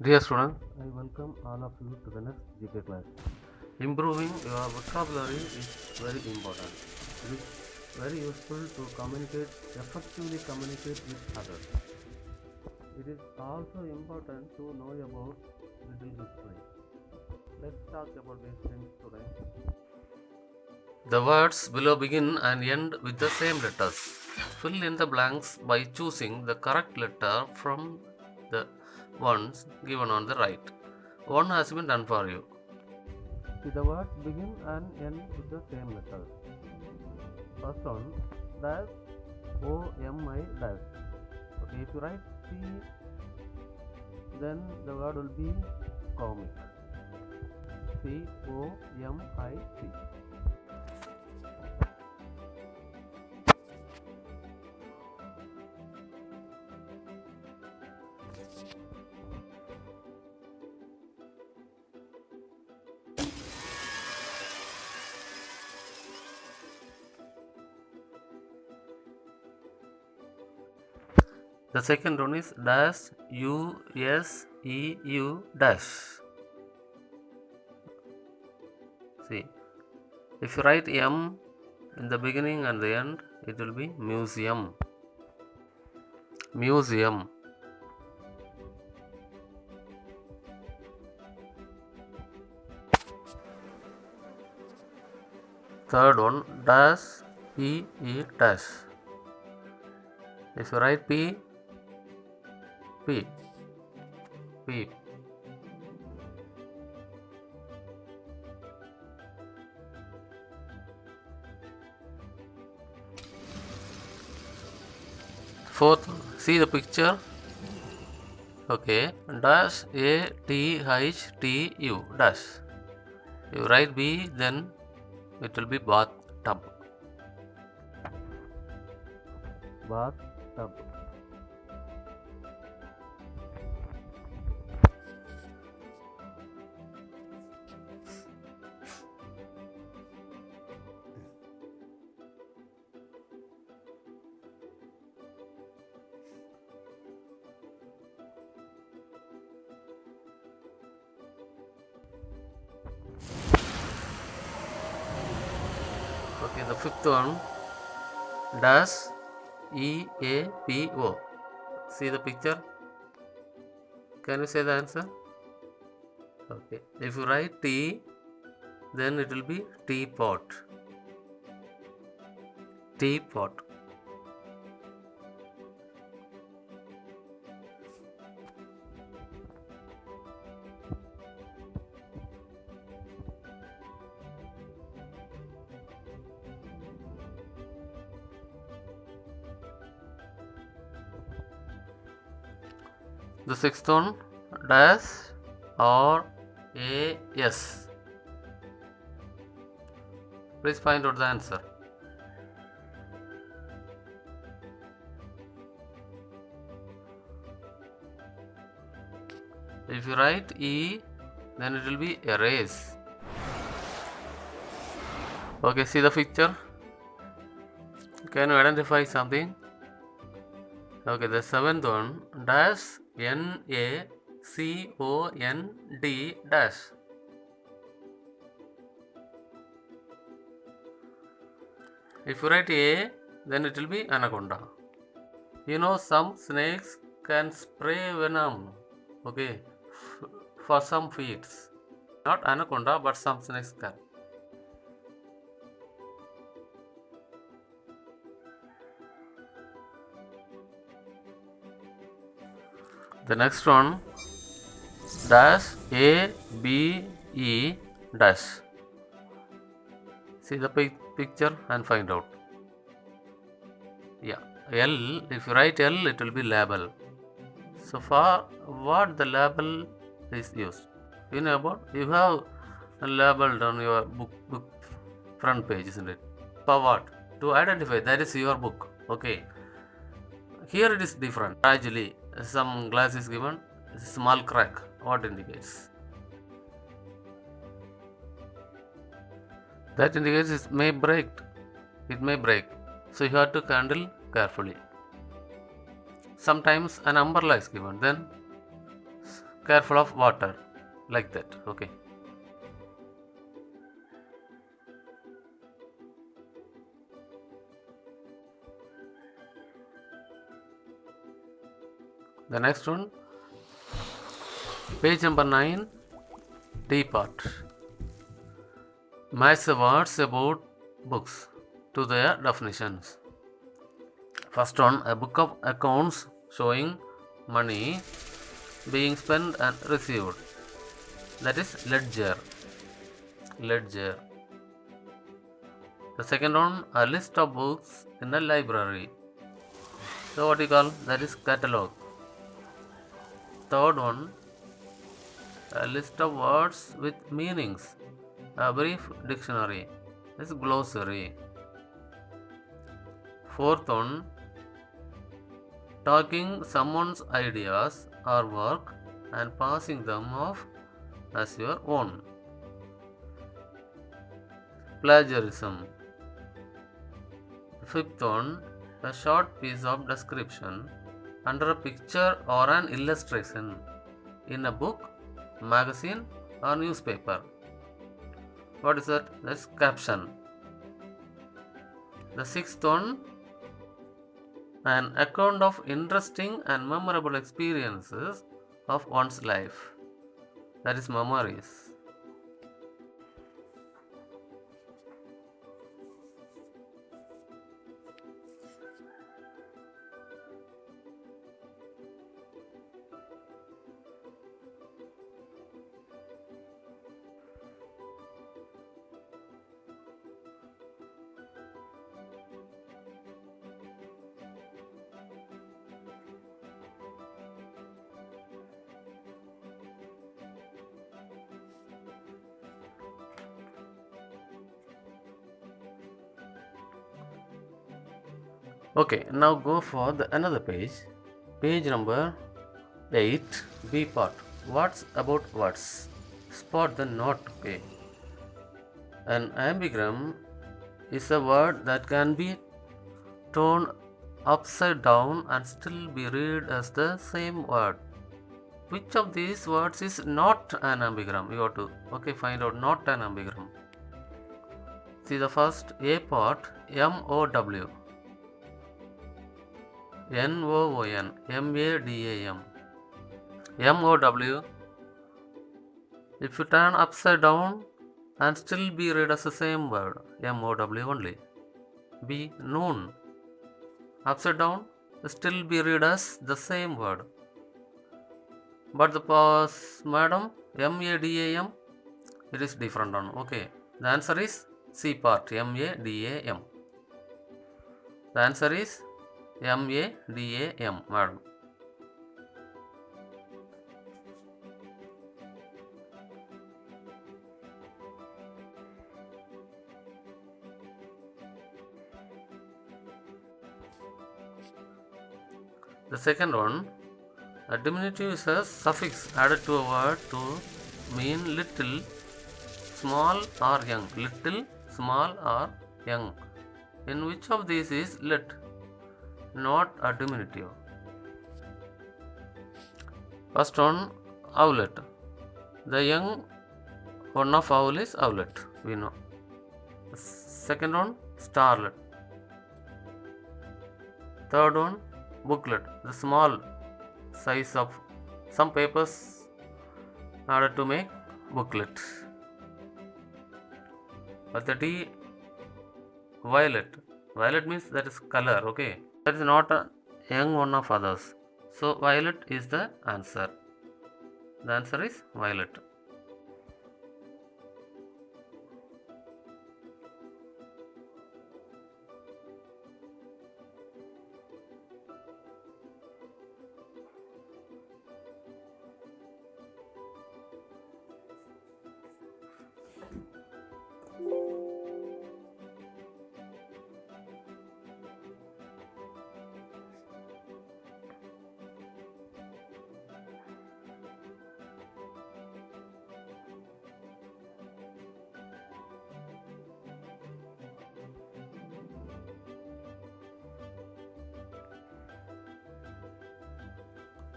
Dear students, I welcome all of you to the next GK class. Improving your vocabulary is very important. It is very useful to effectively communicate with others. It is also important to know about little history. Let's talk about these things today. The words below begin and end with the same letters. Fill in the blanks by choosing the correct letter from the ones given on the right. One has been done for you. See, the words begin and end with the same letters. First one, dash, O-M-I, dash. Okay, if you write C, then the word will be comic. C-O-M-I-C. The second one is dash, U-S-E-U, dash. See, if you write M in the beginning and the end, it will be museum. Museum. Third one, dash, P-E, dash. If you write P, P. Fourth, see the picture. Okay, dash, A-T-H-T-U, dash. You write B, then it will be bathtub. Bathtub. Okay, the fifth one, dash, E-A-P-O. See the picture? Can you say the answer? Okay, if you write T, then it will be teapot. Teapot. The sixth one, dash or A-S. Please find out the answer. If you write E, then it will be erase. Okay, see the picture? Can you identify something? Okay, the seventh one, dash, N-A-C-O-N-D, dash. If you write A, then it will be anaconda. You know, some snakes can spray venom, okay, for some feeds. Not anaconda, but some snakes can. The next one, dash, A-B-E, dash. See the picture and find out. Yeah, L, if you write L, it will be label. So for what the label is used? You know about? You have labeled on your book front page, isn't it? For what? To identify that is your book. Okay. Here it is different. Gradually, some glass is given, small crack. What indicates? That indicates it may break. It may break. So you have to handle carefully. Sometimes an umbrella is given. Then careful of water, like that. Okay. The next one, page number 9, D part. Match the words about books to their definitions. First one, a book of accounts showing money being spent and received. That is ledger. Ledger. The second one, a list of books in a library. So what you call that is catalog. Third one, a list of words with meanings. A brief dictionary. This is glossary. Fourth one, talking someone's ideas or work and passing them off as your own. Plagiarism. Fifth one, a short piece of description under a picture or an illustration in a book, magazine, or newspaper. What is that? That's caption. The sixth one, an account of interesting and memorable experiences of one's life. That is memories. Okay, now go for another page. Page number 8, B part. What's about words? Spot the note. Okay. An ambigram is a word that can be turned upside down and still be read as the same word. Which of these words is not an ambigram? You have to find out not an ambigram. See the first A part, MOW. NOON, MADAM. MOW. If you turn upside down and still be read as the same word, MOW only. B. Noon. Upside down, still be read as the same word. But the pause, madam, MADAM, it is different one. Okay. The answer is C part, MADAM. The answer is MADAM, madam. The second one, a diminutive is a suffix added to a word to mean little, small or young. Little, small or young. In which of these is lit? Not a diminutive. First one, owlet. The young one of owl is owlet, we know. Second one, starlet. Third one, booklet. The small size of some papers in order to make booklet. But the D, violet. Violet means that is color, okay. That is not a young one of others. So violet is the answer. The answer is violet.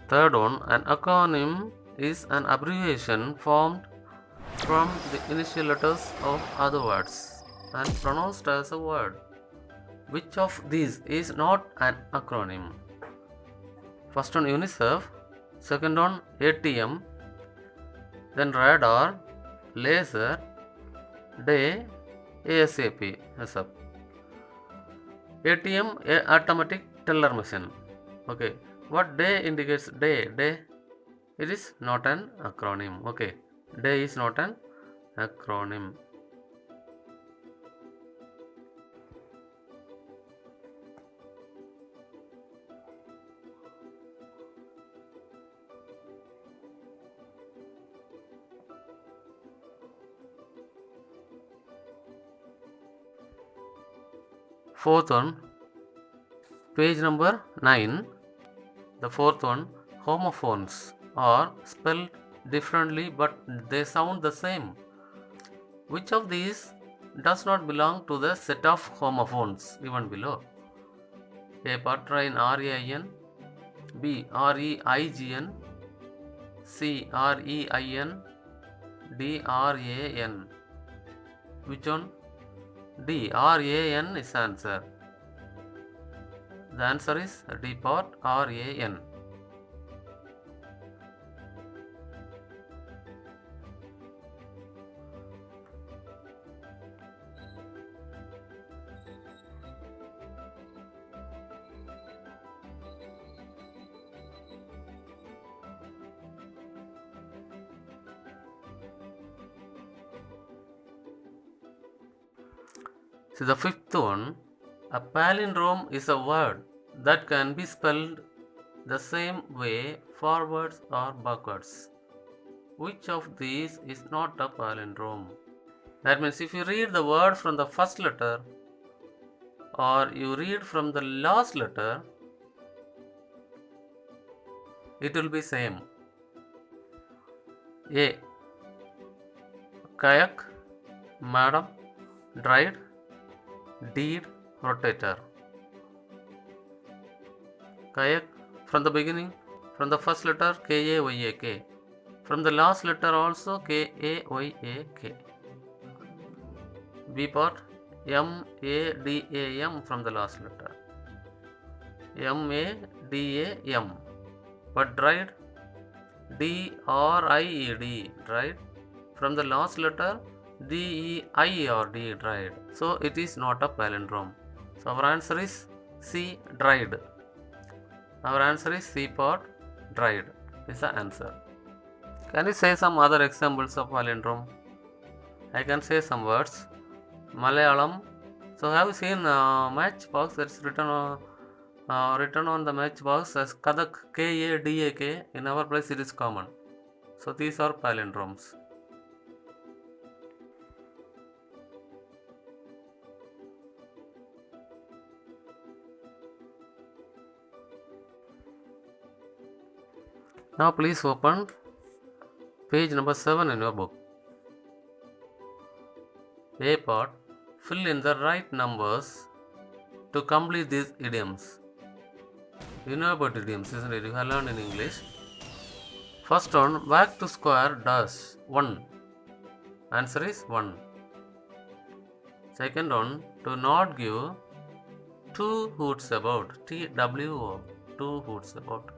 Third one, an acronym is an abbreviation formed from the initial letters of other words and pronounced as a word. Which of these is not an acronym? First one UNICEF, second one ATM, then radar, laser, day, ASAP. ATM, automatic teller machine. Okay, what day indicates day? Day, it is not an acronym. Okay, day is not an acronym. Fourth one, page number 9. The fourth one, homophones are spelled differently but they sound the same. Which of these does not belong to the set of homophones given below? A. Patrain RAIN, B. REIGN, C. REIN, D. RAN. Which one? D. RAN is answer. The answer is D part RAN. So the fifth one, a palindrome is a word that can be spelled the same way forwards or backwards. Which of these is not a palindrome? That means if you read the word from the first letter or you read from the last letter, it will be same. A. Kayak, madam, dried, deed, rotator. Kayak from the beginning, from the first letter Kayak, from the last letter also Kayak. B part MADAM from the last letter MADAM. But dried DRIED, dried, from the last letter DEIRD, dried. So it is not a palindrome. So our answer is C, dried. Our answer is C part, dried is the answer. Can you say some other examples of palindrome? I can say some words. Malayalam. So have you seen matchbox that's written on the matchbox as Kadak, Kadak. In our place it is common. So these are palindromes. Now please open page number 7 in your book. A part, fill in the right numbers to complete these idioms. You know about idioms, isn't it? You have learned in English. First one, back to square dash 1. Answer is 1. Second one, to not give 2 hoots about. TWO, 2 hoots about.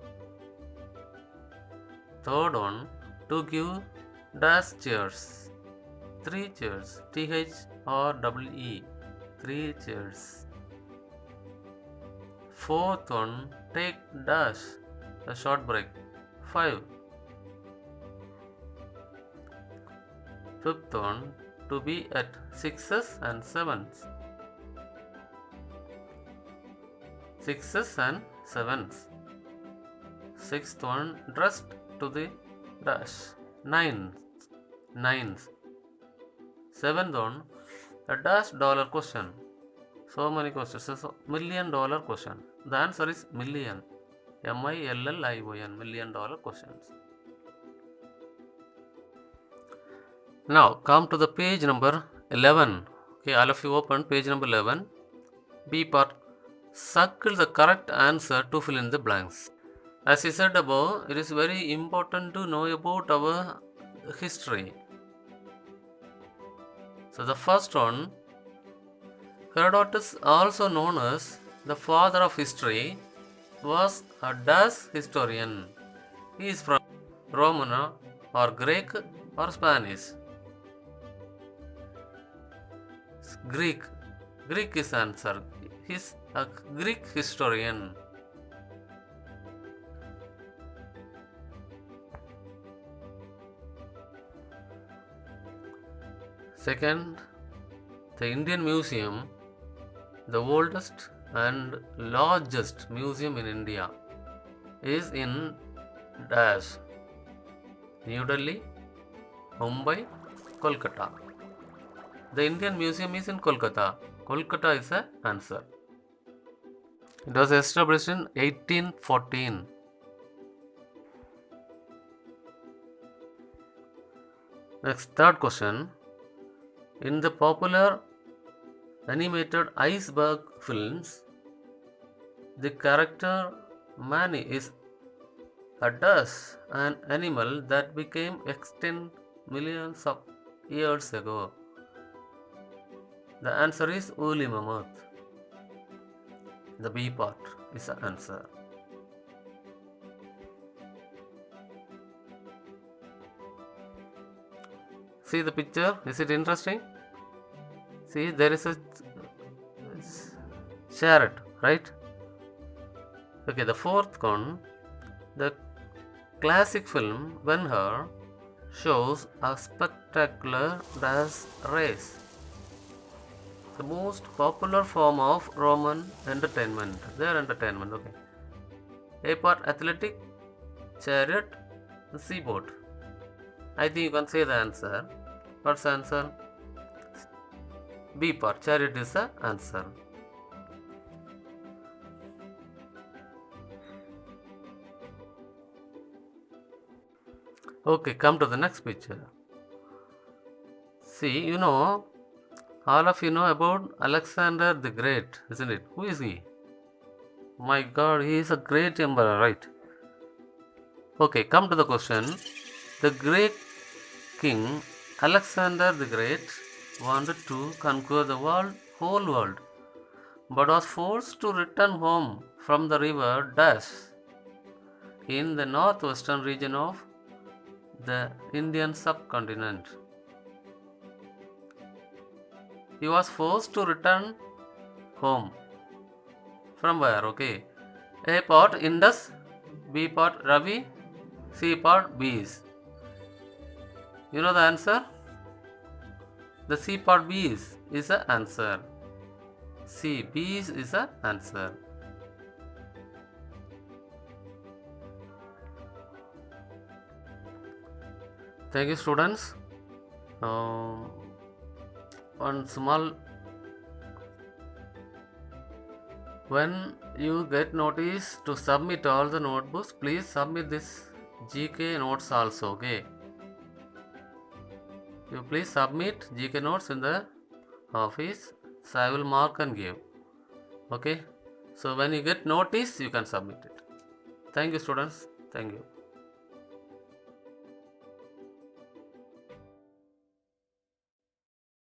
Third one, to give dash chairs. 3 chairs. THREE, 3 chairs. Fourth one, take dash, a short break. 5. Fifth one, to be at 6s and 7s. 6s and 7s. Sixth one, dressed to the dash. 9s. Seventh one, a dash dollar question. So many questions. So $1 million question. The answer is million. MILLION, $1 million questions. Now come to the page number 11. Okay, all of you open page number 11. B part, circle the correct answer to fill in the blanks. As I said above, it is very important to know about our history. So the first one, Herodotus, also known as the father of history, was a Dutch historian. He is from Roman or Greek or Spanish. Greek. Greek is answer. He is a Greek historian. Second, the Indian Museum, the oldest and largest museum in India, is in Dash, New Delhi, Mumbai, Kolkata. The Indian Museum is in Kolkata. Kolkata is the answer. It was established in 1814. Next, third question. In the popular animated iceberg films, the character Manny is a duck, an animal that became extinct millions of years ago. The answer is woolly mammoth. The B part is the answer. See the picture? Is it interesting? See, there is a chariot, right? Okay, the fourth one, the classic film Ben-Hur shows a spectacular dash race, the most popular form of Roman entertainment. Their entertainment, okay. A part athletic, chariot, seaboat. I think you can say the answer. What's the answer? B part, chariot is the answer. Okay, come to the next picture. See, all of you know about Alexander the Great, isn't it? Who is he? My God, he is a great emperor, right? Okay, come to the question. The Greek king Alexander the Great wanted to conquer the whole world, but was forced to return home from the river Dash in the northwestern region of the Indian subcontinent. He was forced to return home. From where? Okay. A part Indus, B part Ravi, C part bees. You know the answer? The C part bees is the answer. C, bees is the answer. Thank you, students. One small, when you get notice to submit all the notebooks, please submit this GK notes also, okay? You please submit GK notes in the office, so I will mark and give, okay? So when you get notice, you can submit it. Thank you, students. Thank you.